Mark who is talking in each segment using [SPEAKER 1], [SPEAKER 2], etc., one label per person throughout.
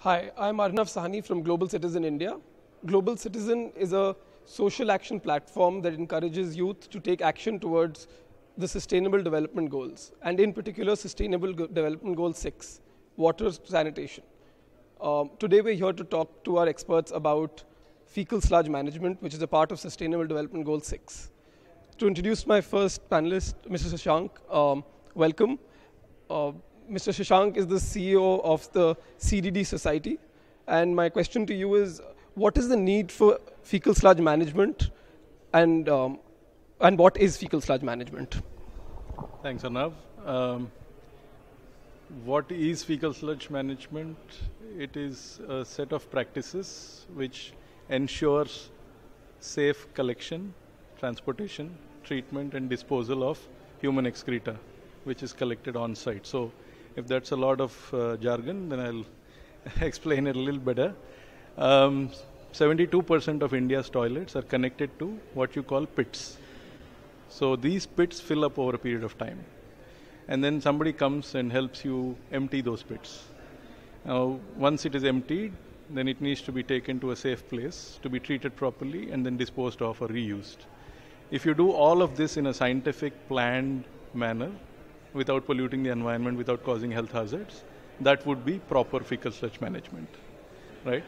[SPEAKER 1] Hi, I'm Sahni from Global Citizen India. Global Citizen is a social action platform that encourages youth to take action towards the Sustainable Development Goals, and in particular, Development Goal 6, water sanitation. Today, we're here to talk to our experts about fecal sludge management, which is a part of Sustainable Development Goal 6. To introduce my first panelist, Mr. Shashank, welcome. Mr. Shashank is the CEO of the CDD Society. And my question to you is, what is the need for fecal sludge management and what is fecal sludge management?
[SPEAKER 2] Thanks, Arnav. What is fecal sludge management? It is a set of practices which ensures safe collection, transportation, treatment and disposal of human excreta, which is collected on site. So if that's a lot of jargon, then I'll explain it a little better. 72% of India's toilets are connected to what you call pits. So these pits fill up over a period of time. And then somebody comes and helps you empty those pits. Now, once it is emptied, then it needs to be taken to a safe place to be treated properly and then disposed of or reused. If you do all of this in a scientific, planned manner, without polluting the environment, without causing health hazards, that would be proper fecal sludge management, right?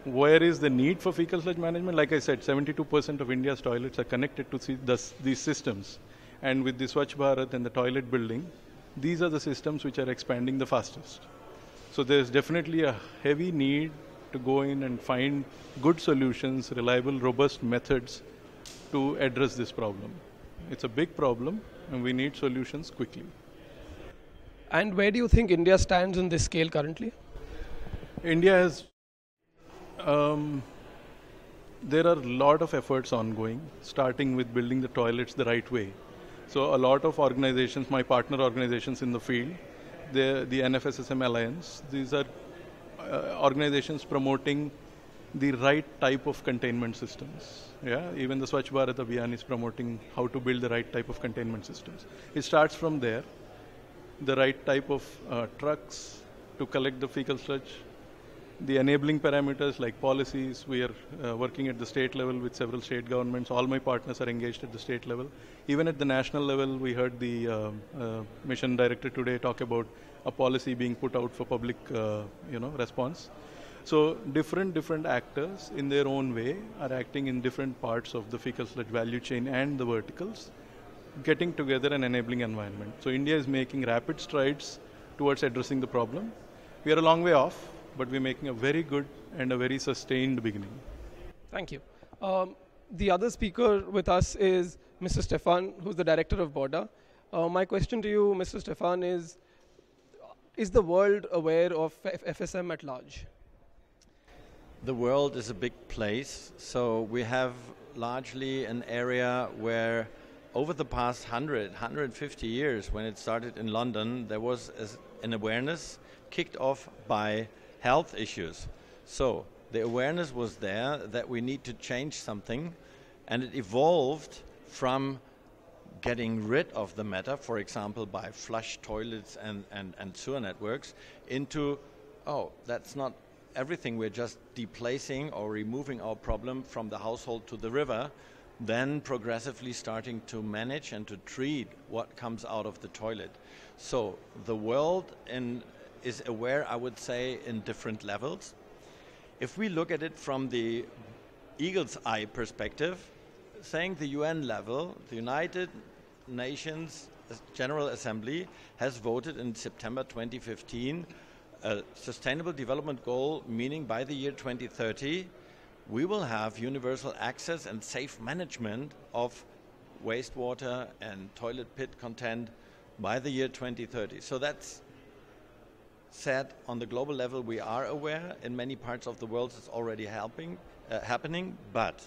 [SPEAKER 2] Where is the need for fecal sludge management? Like I said, 72% of India's toilets are connected to these systems. And with the Swachh Bharat and the toilet building, these are the systems which are expanding the fastest. So there's definitely a heavy need to go in and find good solutions, reliable, robust methods to address this problem. It's a big problem, and we need solutions quickly.
[SPEAKER 1] And where do you think India stands on this scale currently?
[SPEAKER 2] India has, there are a lot of efforts ongoing, starting with building the toilets the right way. So a lot of organizations, my partner organizations in the field, the NFSSM Alliance, these are organizations promoting the right type of containment systems. Yeah, even the Swachh Bharat Abhiyan is promoting how to build the right type of containment systems. It starts from there, the right type of trucks to collect the fecal sludge, the enabling parameters like policies. We are working at the state level with several state governments. All my partners are engaged at the state level. Even at the national level, we heard the mission director today talk about a policy being put out for public response. So different actors in their own way are acting in different parts of the fecal sludge value chain and the verticals, getting together an enabling environment. So India is making rapid strides towards addressing the problem. We are a long way off, but we're making a very good and a very sustained beginning.
[SPEAKER 1] Thank you. The other speaker with us is Mr. Stefan, who's the director of BORDA. My question to you, Mr. Stefan, is the world aware of FSM at large?
[SPEAKER 3] The world is a big place, so we have largely an area where over the past 150 years, when it started in London, there was an awareness kicked off by health issues. So the awareness was there that we need to change something, and it evolved from getting rid of the matter, for example, by flush toilets and sewer networks, into, oh, that's not everything, we're just deplacing or removing our problem from the household to the river, then progressively starting to manage and to treat what comes out of the toilet. So the world is aware, I would say, in different levels. If we look at it from the eagle's eye perspective, saying the UN level, the United Nations General Assembly has voted in September 2015 a Sustainable Development Goal, meaning by the year 2030, we will have universal access and safe management of wastewater and toilet pit content by the year 2030. So that's said on the global level. We are aware in many parts of the world it's already happening, but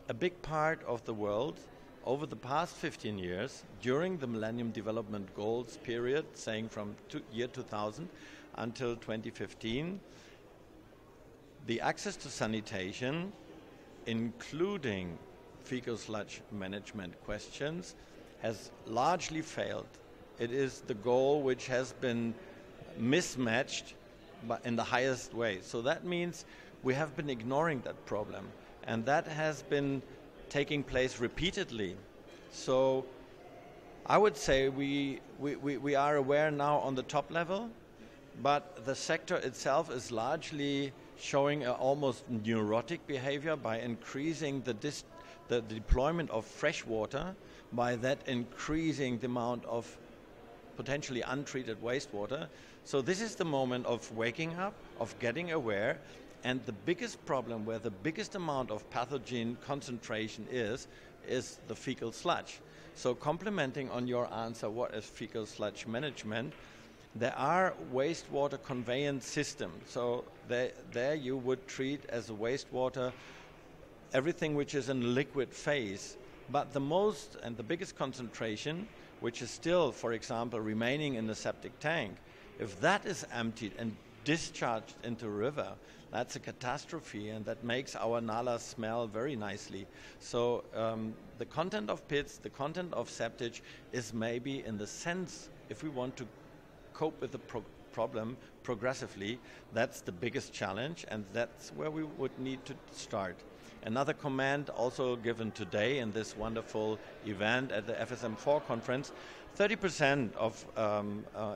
[SPEAKER 3] a big part of the world over the past 15 years, during the Millennium Development Goals period, saying from year 2000 until 2015, the access to sanitation, including fecal sludge management questions, has largely failed. It is the goal which has been mismatched but in the highest way. So that means we have been ignoring that problem, and that has been taking place repeatedly. So I would say we are aware now on the top level, but the sector itself is largely showing an almost neurotic behavior by increasing the deployment of fresh water, by that increasing the amount of potentially untreated wastewater. So this is the moment of waking up, of getting aware, and the biggest problem where the biggest amount of pathogen concentration is the fecal sludge. So complementing on your answer, what is fecal sludge management? There are wastewater conveyance systems. So there you would treat as a wastewater everything which is in liquid phase. But the most and the biggest concentration, which is still, for example, remaining in the septic tank, if that is emptied and discharged into a river, that's a catastrophe, and that makes our nala smell very nicely. So the content of pits, the content of septic is maybe in the sense, if we want to cope with the problem progressively, that's the biggest challenge, and that's where we would need to start. Another command also given today in this wonderful event at the FSM4 conference, 30% of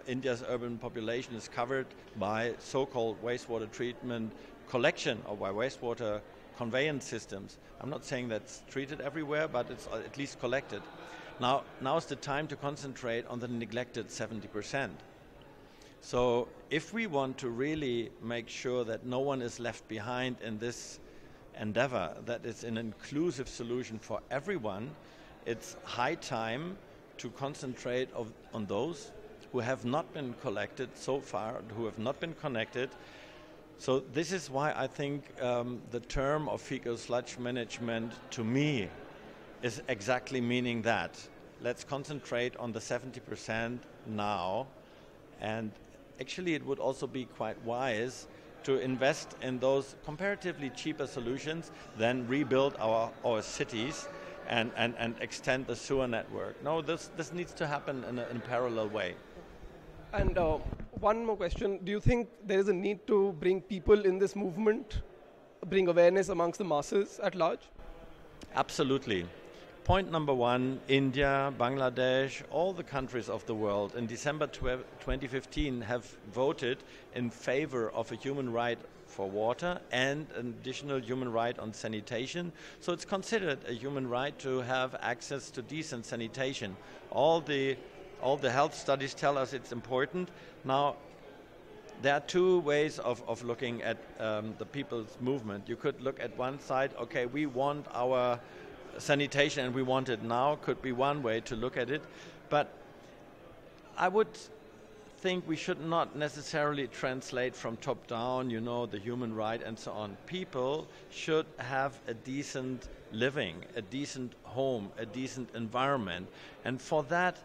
[SPEAKER 3] India's urban population is covered by so-called wastewater treatment collection or by wastewater conveyance systems. I'm not saying that's treated everywhere, but it's at least collected. Now's the time to concentrate on the neglected 70%. So if we want to really make sure that no one is left behind in this endeavor, that it's an inclusive solution for everyone, it's high time to concentrate on those who have not been collected so far, who have not been connected. So this is why I think the term of fecal sludge management to me is exactly meaning that. Let's concentrate on the 70% now, and actually it would also be quite wise to invest in those comparatively cheaper solutions than rebuild our cities and extend the sewer network. No, this needs to happen in a parallel way.
[SPEAKER 1] And one more question. Do you think there is a need to bring people in this movement, bring awareness amongst the masses at large?
[SPEAKER 3] Absolutely. Point number one, India, Bangladesh, all the countries of the world in December 2015 have voted in favor of a human right for water and an additional human right on sanitation. So it's considered a human right to have access to decent sanitation. All the health studies tell us it's important. Now, there are two ways of looking at the people's movement. You could look at one side, okay, we want our sanitation and we want it now, could be one way to look at it. But I would think we should not necessarily translate from top down, you know, the human right and so on. People should have a decent living, a decent home, a decent environment. And for that,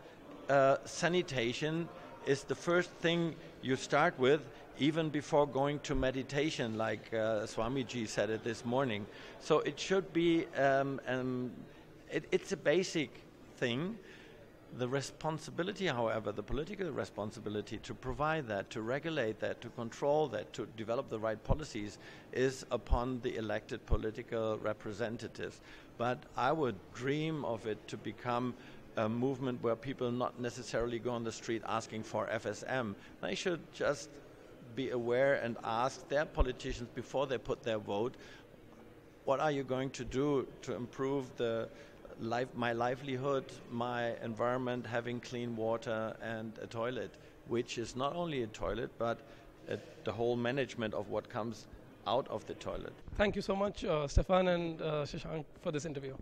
[SPEAKER 3] sanitation is the first thing you start with, even before going to meditation, like Swamiji said it this morning. So it should be, it's a basic thing. The responsibility, however, the political responsibility to provide that, to regulate that, to control that, to develop the right policies is upon the elected political representatives. But I would dream of it to become a movement where people not necessarily go on the street asking for FSM. They should just be aware and ask their politicians before they put their vote, what are you going to do to improve my livelihood, my environment, having clean water and a toilet, which is not only a toilet, but the whole management of what comes out of the toilet.
[SPEAKER 1] Thank you so much, Stefan and Shashank, for this interview.